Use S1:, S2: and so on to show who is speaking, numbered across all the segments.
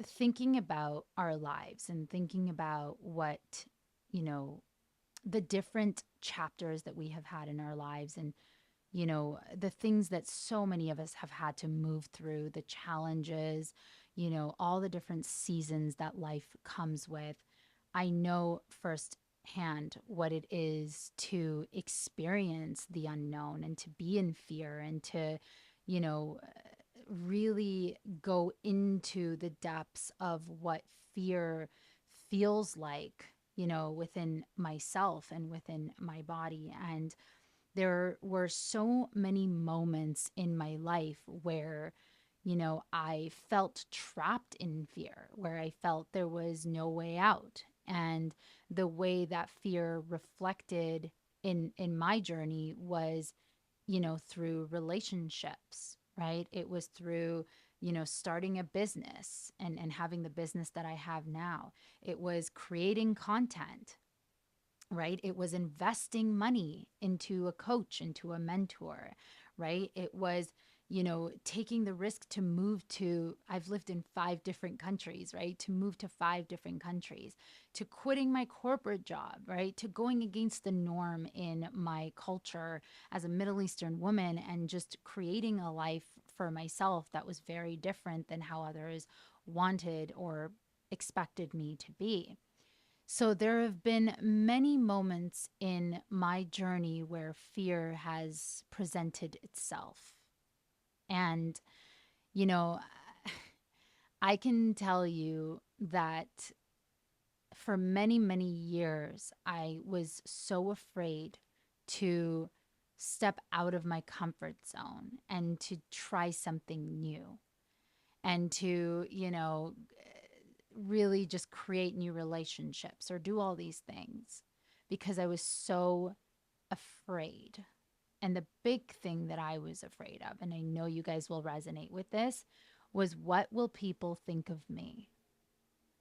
S1: thinking about our lives and thinking about what, you know, the different chapters that we have had in our lives and, the things that so many of us have had to move through, the challenges, all the different seasons that life comes with. I know firsthand what it is to experience the unknown and to be in fear and to, you know, really go into the depths of what fear feels like, within myself and within my body. And there were so many moments in my life where, I felt trapped in fear, where I felt there was no way out. And the way that fear reflected in my journey was, through relationships, right? It was through, starting a business and having the business that I have now. It was creating content, right? It was investing money into a coach, into a mentor, right? It was, taking the risk to move to, I've lived in 5 different countries, right? To move to 5 different countries, to quitting my corporate job, right? To going against the norm in my culture as a Middle Eastern woman and just creating a life for myself that was very different than how others wanted or expected me to be. So there have been many moments in my journey where fear has presented itself. And, you know, I can tell you that for many, many years, I was so afraid to step out of my comfort zone and to try something new and to, really just create new relationships or do all these things because I was so afraid. And the big thing that I was afraid of, and I know you guys will resonate with this, was what will people think of me?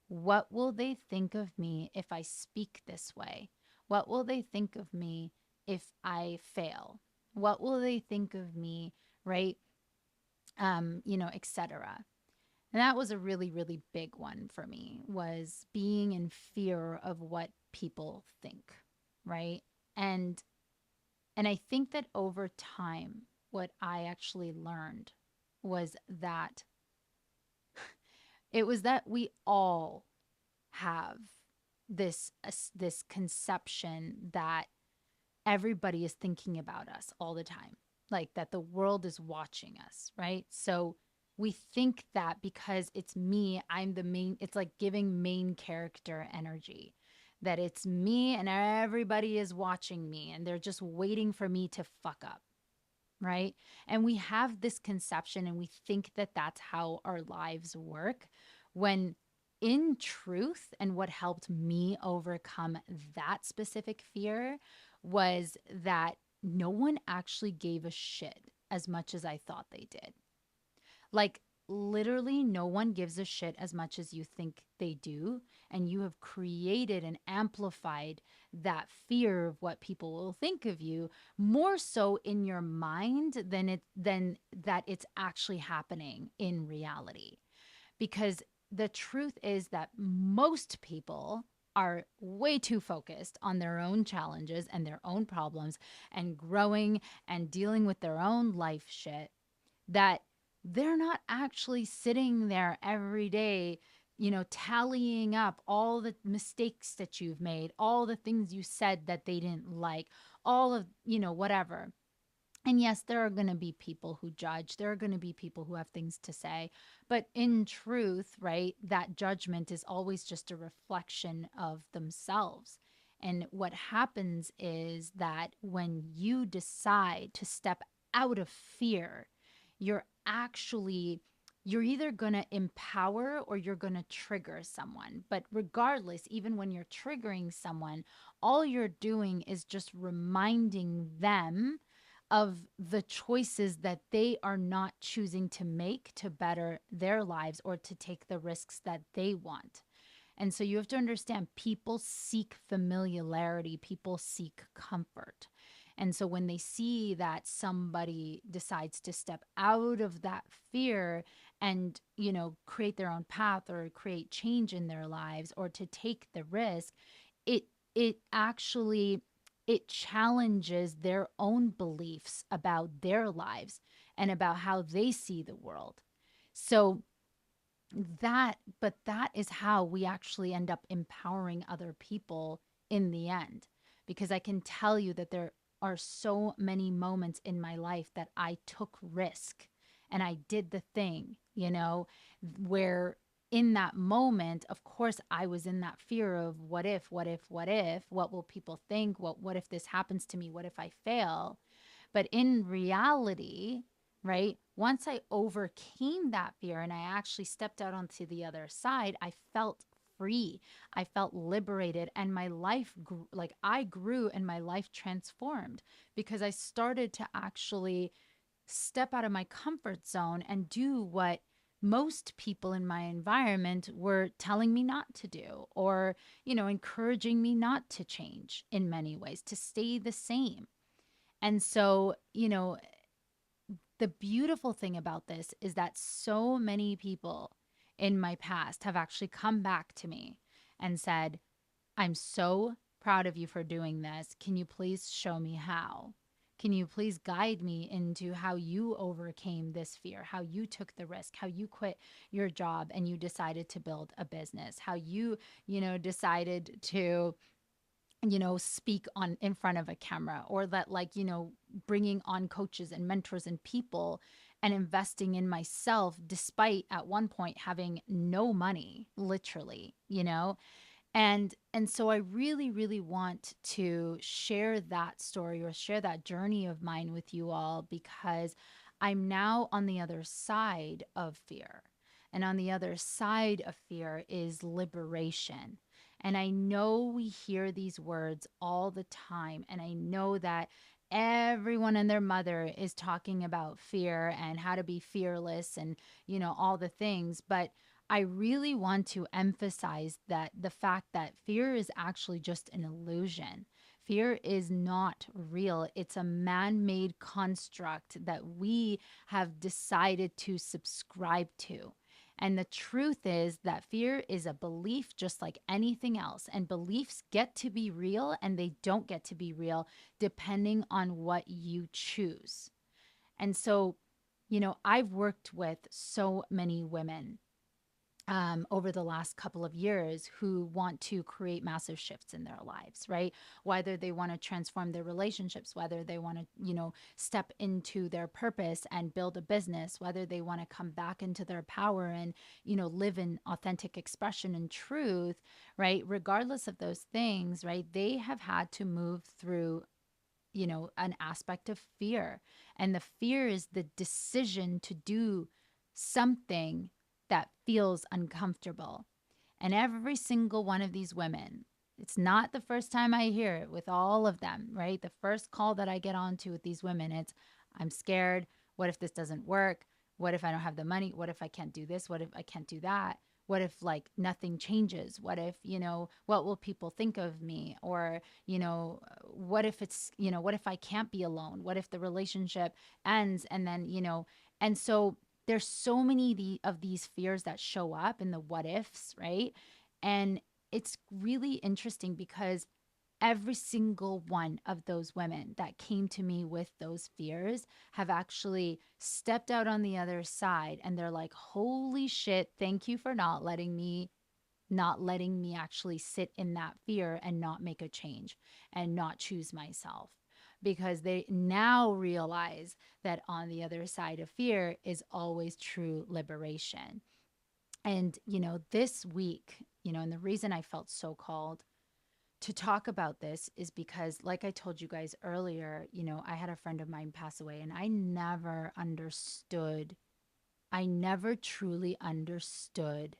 S1: What will they think of me if I speak this way? What will they think of me if I fail? What will they think of me, right? Etc. And that was a really, really big one for me was being in fear of what people think, right? And and I think that over time, what I actually learned was that it was that we all have this conception that everybody is thinking about us all the time, like that the world is watching us, right? So we think that because it's me, I'm the main, it's like giving main character energy, that it's me and everybody is watching me and they're just waiting for me to fuck up, right? And we have this conception and we think that that's how our lives work when in truth, and what helped me overcome that specific fear was that no one actually gave a shit as much as I thought they did. Like, literally, no one gives a shit as much as you think they do. And you have created and amplified that fear of what people will think of you more so in your mind than that it's actually happening in reality. Because the truth is that most people are way too focused on their own challenges and their own problems and growing and dealing with their own life shit that they're not actually sitting there every day, tallying up all the mistakes that you've made, all the things you said that they didn't like, all of, whatever. And yes, there are going to be people who judge. There are going to be people who have things to say. But in truth, right, that judgment is always just a reflection of themselves. And what happens is that when you decide to step out of fear, you're actually you're either going to empower or you're going to trigger someone. But regardless, even when you're triggering someone, all you're doing is just reminding them of the choices that they are not choosing to make to better their lives or to take the risks that they want. And so you have to understand people seek familiarity, people seek comfort. And so when they see that somebody decides to step out of that fear and, create their own path or create change in their lives or to take the risk, it it actually it challenges their own beliefs about their lives and about how they see the world. So that is how we actually end up empowering other people in the end. Because I can tell you that there are so many moments in my life that I took risk and I did the thing, where in that moment, of course, I was in that fear of what will people think? What if this happens to me? What if I fail? But in reality, right, once I overcame that fear and I actually stepped out onto the other side, I felt free. I felt liberated, and my life grew, like I grew and my life transformed because I started to actually step out of my comfort zone and do what most people in my environment were telling me not to do, or encouraging me not to change in many ways, to stay the same. And so, the beautiful thing about this is that so many people in my past have actually come back to me and said, I'm so proud of you for doing this. Can you please show me how? Can you please guide me into how you overcame this fear, how you took the risk, how you quit your job and you decided to build a business, how you, decided to speak on in front of a camera, or that, like, bringing on coaches and mentors and people and investing in myself despite at one point having no money, literally, and so I really, really want to share that story or share that journey of mine with you all, because I'm now on the other side of fear. And on the other side of fear is liberation. And I know we hear these words all the time. And I know that everyone and their mother is talking about fear and how to be fearless and, all the things. But I really want to emphasize that the fact that fear is actually just an illusion. Fear is not real. It's a man made construct that we have decided to subscribe to. And the truth is that fear is a belief just like anything else. And beliefs get to be real and they don't get to be real depending on what you choose. And so, I've worked with so many women over the last couple of years who want to create massive shifts in their lives, right? Whether they want to transform their relationships, whether they want to, step into their purpose and build a business, whether they want to come back into their power and, live in authentic expression and truth, right? Regardless of those things, right? They have had to move through an aspect of fear. And the fear is the decision to do something that feels uncomfortable. And every single one of these women, it's not the first time I hear it with all of them, right? The first call that I get onto with these women, it's, I'm scared. What if this doesn't work? What if I don't have the money? What if I can't do this? What if I can't do that? What if, like, nothing changes? What if, what will people think of me? Or, what if it's, what if I can't be alone? What if the relationship ends? And then, and so there's so many of these fears that show up in the what ifs, right? And it's really interesting because every single one of those women that came to me with those fears have actually stepped out on the other side, and they're like, holy shit, thank you for not letting me actually sit in that fear and not make a change and not choose myself, because they now realize that on the other side of fear is always true liberation. And this week, and the reason I felt so called to talk about this is because, like I told you guys earlier, I had a friend of mine pass away, and I never truly understood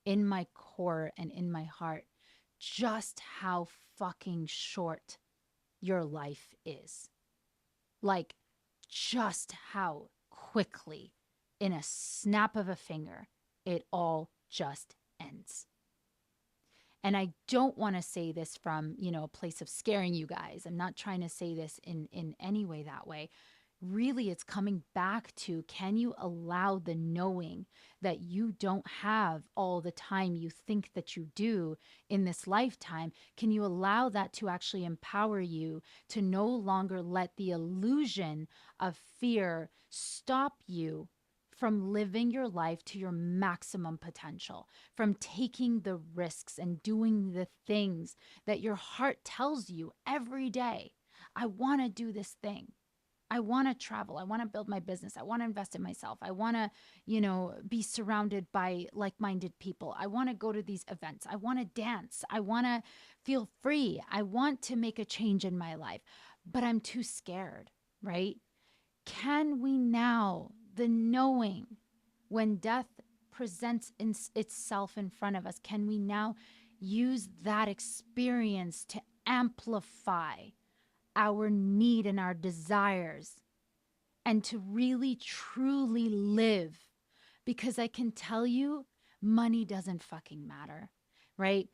S1: in my core and in my heart just how fucking short your life is. Like, just how quickly, in a snap of a finger, it all just ends. And I don't want to say this from, a place of scaring you guys. I'm not trying to say this in any way that way. really it's coming back to, can you allow the knowing that you don't have all the time you think that you do in this lifetime? Can you allow that to actually empower you to no longer let the illusion of fear stop you from living your life to your maximum potential, from taking the risks and doing the things that your heart tells you every day? I want to do this thing. I want to travel. I want to build my business. I want to invest in myself. I want to, be surrounded by like-minded people. I want to go to these events. I want to dance. I want to feel free. I want to make a change in my life, but I'm too scared, right? Can we now, the knowing when death presents itself in front of us, can we now use that experience to amplify our need and our desires and to really truly live? Because I can tell you, money doesn't fucking matter, right?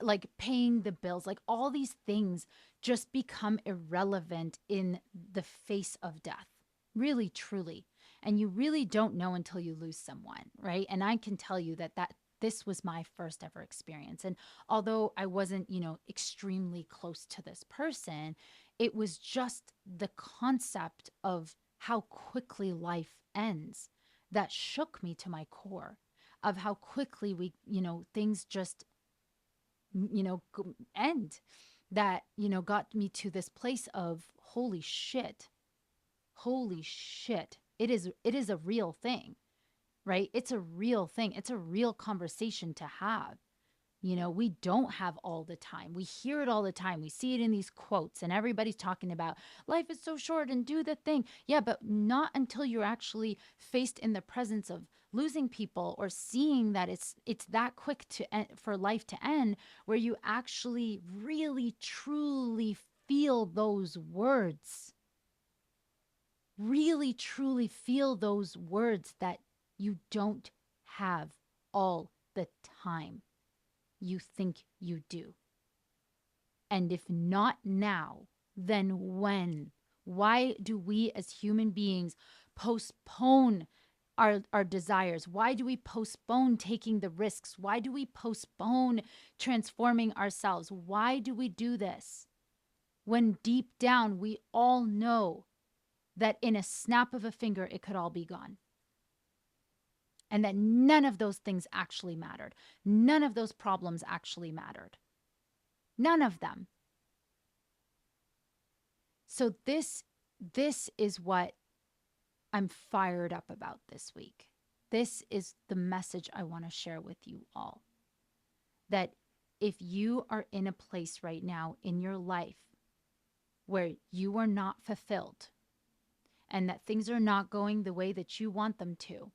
S1: Like paying the bills, like all these things just become irrelevant in the face of death, really, truly. And you really don't know until you lose someone, right? And I can tell you that this was my first ever experience. And although I wasn't, extremely close to this person, it was just the concept of how quickly life ends that shook me to my core, of how quickly things just, end, that, got me to this place of holy shit, holy shit. It is a real thing, right? It's a real thing. It's a real conversation to have. We don't have all the time. We hear it all the time. We see it in these quotes, and everybody's talking about life is so short and do the thing. Yeah, but not until you're actually faced in the presence of losing people or seeing that it's that quick for life to end, where you actually really truly feel those words. Really truly feel those words that you don't have all the time you think you do. And if not now, then when? Why do we as human beings postpone our desires? Why do we postpone taking the risks? Why do we postpone transforming ourselves? Why do we do this when deep down we all know that in a snap of a finger it could all be gone? And that none of those things actually mattered. None of those problems actually mattered. None of them. So this is what I'm fired up about this week. This is the message I want to share with you all. That if you are in a place right now in your life where you are not fulfilled and that things are not going the way that you want them to,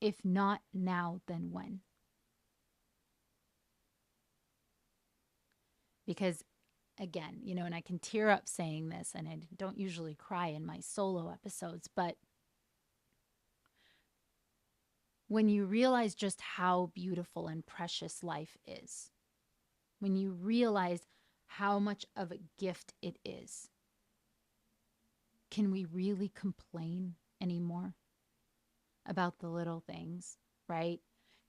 S1: if not now, then when? Because again, and I can tear up saying this, and I don't usually cry in my solo episodes, but when you realize just how beautiful and precious life is, when you realize how much of a gift it is, can we really complain anymore about the little things, right?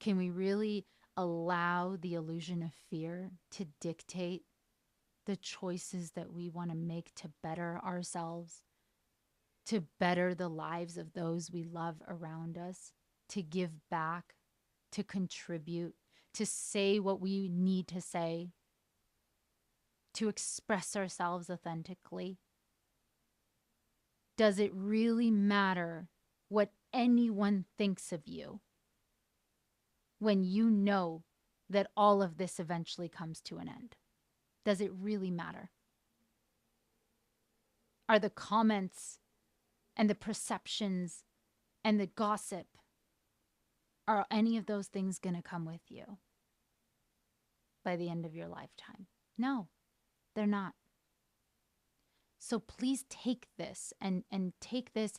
S1: Can we really allow the illusion of fear to dictate the choices that we want to make to better ourselves, to better the lives of those we love around us, to give back, to contribute, to say what we need to say, to express ourselves authentically? Does it really matter what anyone thinks of you when you know that all of this eventually comes to an end? Does it really matter? Are the comments and the perceptions and the gossip, are any of those things going to come with you by the end of your lifetime? No, they're not. So please take this and take this,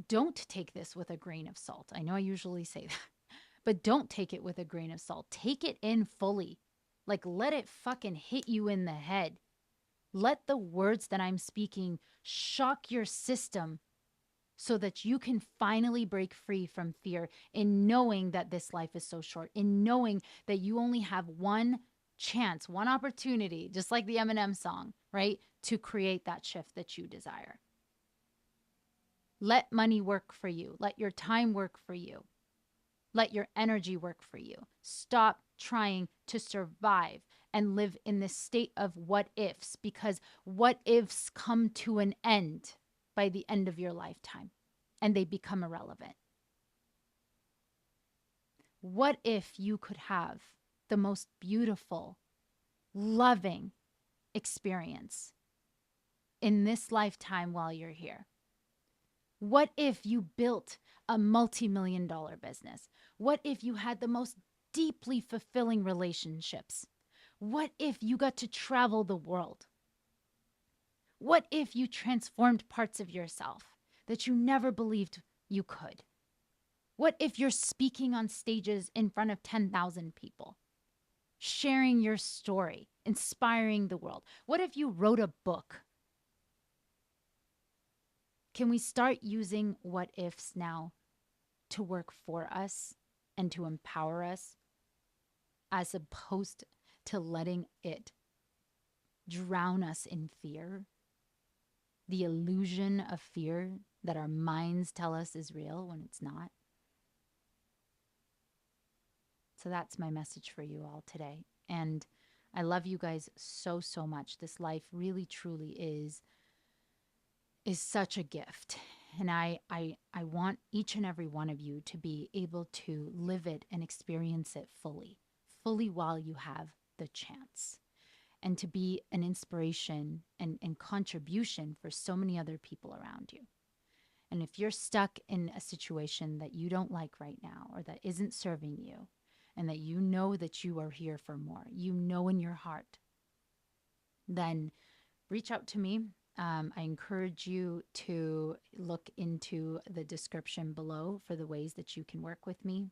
S1: don't take this with a grain of salt. I know I usually say that, but don't take it with a grain of salt. Take it in fully. Like, let it fucking hit you in the head. Let the words that I'm speaking shock your system so that you can finally break free from fear in knowing that this life is so short, in knowing that you only have one chance, one opportunity, just like the Eminem song, right? To create that shift that you desire. Let money work for you. Let your time work for you. Let your energy work for you. Stop trying to survive and live in this state of what ifs, because what ifs come to an end by the end of your lifetime and they become irrelevant. What if you could have the most beautiful, loving experience in this lifetime while you're here? What if you built a multi-million dollar business? What if you had the most deeply fulfilling relationships? What if you got to travel the world? What if you transformed parts of yourself that you never believed you could? What if you're speaking on stages in front of 10,000 people, sharing your story, inspiring the world? What if you wrote a book? Can we start using what ifs now to work for us and to empower us, as opposed to letting it drown us in fear? The illusion of fear that our minds tell us is real when it's not. So that's my message for you all today. And I love you guys so, so much. This life really, truly is such a gift. And I want each and every one of you to be able to live it and experience it fully, fully while you have the chance, and to be an inspiration and contribution for so many other people around you. And if you're stuck in a situation that you don't like right now or that isn't serving you, and that you know that you are here for more, you know in your heart, then reach out to me. I encourage you to look into the description below for the ways that you can work with me.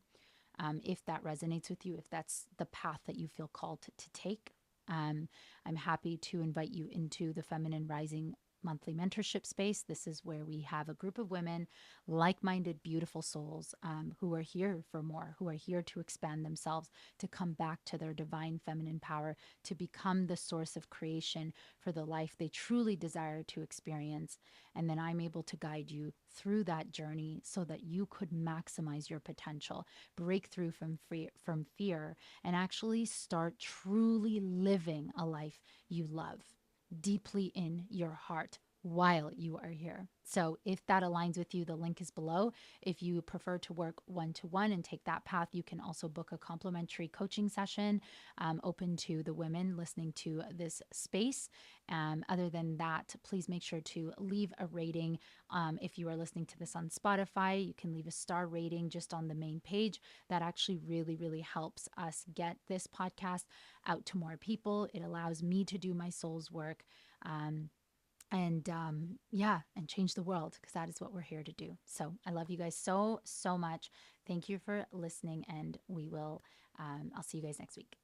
S1: If that resonates with you, if that's the path that you feel called to take, I'm happy to invite you into the Feminine Rising monthly mentorship space. This is where we have a group of women, like-minded, beautiful souls, who are here for more, who are here to expand themselves, to come back to their divine feminine power, to become the source of creation for the life they truly desire to experience. And then I'm able to guide you through that journey so that you could maximize your potential, break through from fear, and actually start truly living a life you love deeply in your heart while you are here. So if that aligns with you, the link is below. If you prefer to work one-to-one and take that path, you can also book a complimentary coaching session, open to the women listening to this space. Other than that, please make sure to leave a rating. If you are listening to this on Spotify, you can leave a star rating just on the main page. That actually really, really helps us get this podcast out to more people. It allows me to do my soul's work. Yeah, and change the world, because that is what we're here to do. So I love you guys so, so much. Thank you for listening, and I'll see you guys next week.